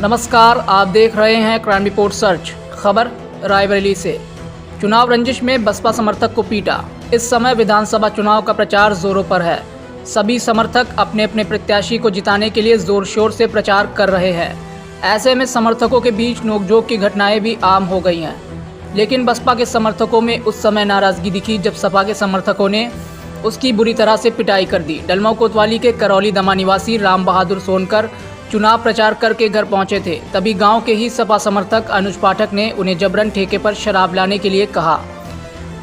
नमस्कार, आप देख रहे हैं क्राइम रिपोर्ट सर्च। खबर रायबरेली से। चुनाव रंजिश में बसपा समर्थक को पीटा। इस समय विधानसभा चुनाव का प्रचार जोरों पर है। सभी समर्थक अपने अपने प्रत्याशी को जिताने के लिए जोर शोर से प्रचार कर रहे हैं। ऐसे में समर्थकों के बीच नोकझोंक की घटनाएं भी आम हो गई हैं। लेकिन बसपा के समर्थकों में उस समय नाराजगी दिखी जब सपा के समर्थकों ने उसकी बुरी तरह से पिटाई कर दी। डलमऊ कोतवाली के करौली दमा निवासी राम बहादुर सोनकर चुनाव प्रचार करके घर पहुंचे थे। तभी गांव के ही सपा समर्थक अनुज पाठक ने उन्हें जबरन ठेके पर शराब लाने के लिए कहा।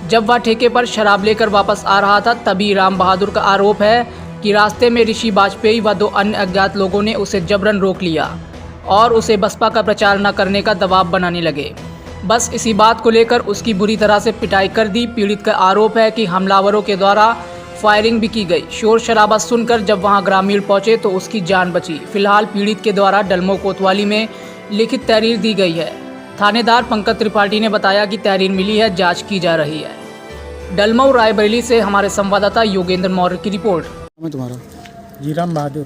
जब वह ठेके पर शराब लेकर वापस आ रहा था तभी राम बहादुर का आरोप है कि रास्ते में ऋषि वाजपेयी व 2 अन्य अज्ञात लोगों ने उसे जबरन रोक लिया और उसे बसपा का प्रचार न करने का दबाव बनाने लगे। बस इसी बात को लेकर उसकी बुरी तरह से पिटाई कर दी। पीड़ित का आरोप है कि हमलावरों के द्वारा फायरिंग भी की गई। शोर शराबा सुनकर जब वहां ग्रामीण पहुंचे तो उसकी जान बची। फिलहाल पीड़ित के द्वारा डलमऊ कोतवाली में लिखित तहरीर दी गई है। थानेदार पंकज त्रिपाठी ने बताया कि तहरीर मिली है, जांच की जा रही है। डलमऊ रायबरेली से हमारे संवाददाता योगेंद्र मौर्य की रिपोर्ट। मैं तुम्हारा जी राम बहादुर।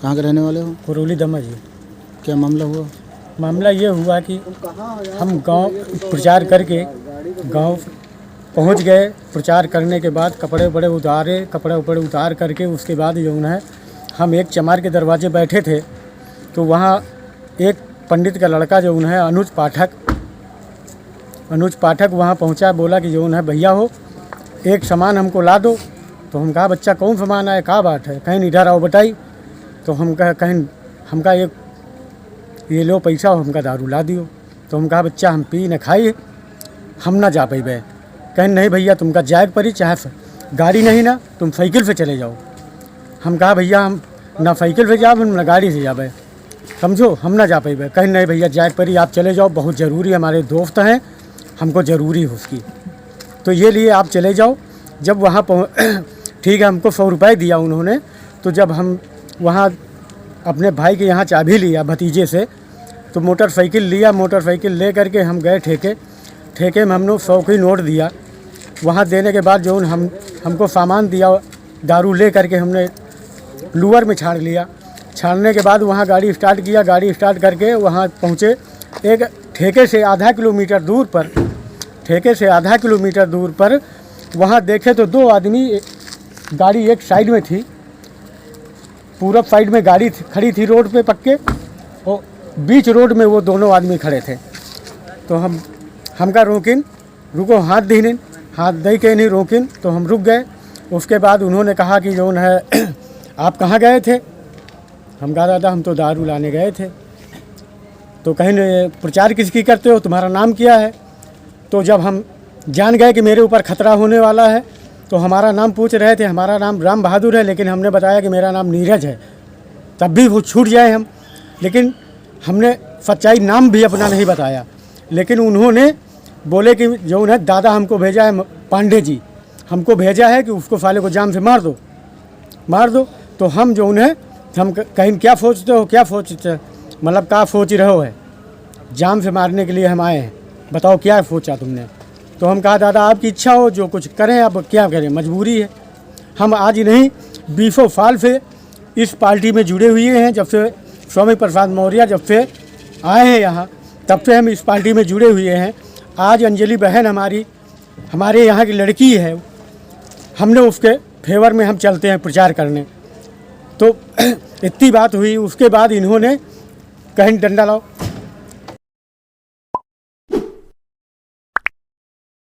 कहाँ के रहने वाले हो? करौली दमा जी। क्या मामला हुआ? मामला ये हुआ कि हम गांव प्रचार करके गांव पहुंच गए। प्रचार करने के बाद कपड़े उपड़े उतार करके उसके बाद जो है हम एक चमार के दरवाजे बैठे थे तो वहाँ एक पंडित का लड़का जो है अनुज पाठक वहाँ पहुँचा। बोला कि जो है भैया हो एक सामान हमको ला दो। तो हम कहा बच्चा कौन सामान आए, कहाँ बात है, कहीं इधर आओ बताई। तो हम कहीं हमका ये लो पैसा हो, हमका दारू ला दियो। तो हम कहा बच्चा हम पी न खाई हम ना जा पाई। कहीं नहीं भैया तुमका जाए परी, चाहे गाड़ी नहीं ना तुम साइकिल से चले जाओ। हम कहा भैया हम ना साइकिल से जाओ ना गाड़ी से जाए, समझो हम ना जा पाई। कहीं नहीं भैया जाए परी, आप चले जाओ, बहुत ज़रूरी हमारे दोस्त हैं, हमको ज़रूरी है उसकी, तो ये लिए आप चले जाओ। जब वहाँ ठीक है, हमको 100 रुपये दिया उन्होंने। तो जब हम वहाँ अपने भाई के यहाँ चाबी लिया भतीजे से तो मोटरसाइकिल लिया। मोटरसाइकिल ले करके हम गए ठेके में हमने 100 की नोट दिया। वहाँ देने के बाद जो हमको सामान दिया दारू ले करके हमने लूअर में छाड़ लिया। छाड़ने के बाद वहाँ गाड़ी स्टार्ट किया। गाड़ी स्टार्ट करके वहाँ पहुँचे। एक ठेके से आधा किलोमीटर दूर पर वहाँ देखे तो 2 आदमी, गाड़ी एक साइड में थी, पूरब साइड में गाड़ी खड़ी थी रोड पे पक्के, और बीच रोड में वो दोनों आदमी खड़े थे। तो हमका रोकिन, रुको, हाथ दे के नहीं रोकिन। तो हम रुक गए। उसके बाद उन्होंने कहा कि जो है आप कहाँ गए थे? हम कहा दादा हम तो दारू लाने गए थे। तो कहीं प्रचार किसकी करते हो, तुम्हारा नाम क्या है? तो जब हम जान गए कि मेरे ऊपर खतरा होने वाला है तो हमारा नाम पूछ रहे थे। हमारा नाम राम बहादुर है, लेकिन हमने बताया कि मेरा नाम नीरज है। तब भी वो छूट जाए हम, लेकिन हमने सच्चाई नाम भी अपना नहीं बताया। लेकिन उन्होंने बोले कि जो है दादा हमको भेजा है, पांडे जी हमको भेजा है कि उसको साले को जाम से मार दो। तो हम जो है हम कहीं क्या सोचते हो, मतलब क्या सोच रहे हो है, जाम से मारने के लिए हम आए हैं, बताओ क्या सोचा तुमने? तो हम कहा दादा आपकी इच्छा हो, जो कुछ करें, अब क्या करें, मजबूरी है। हम आज नहीं 20 साल से इस पार्टी में जुड़े हुए हैं। जब से स्वामी प्रसाद मौर्य जब से आए हैं यहाँ, तब से हम इस पार्टी में जुड़े हुए हैं। आज अंजलि बहन हमारे यहाँ की लड़की है, हमने उसके फेवर में हम चलते हैं प्रचार करने। तो इतनी बात हुई। उसके बाद इन्होंने कहीं डंडा लाओ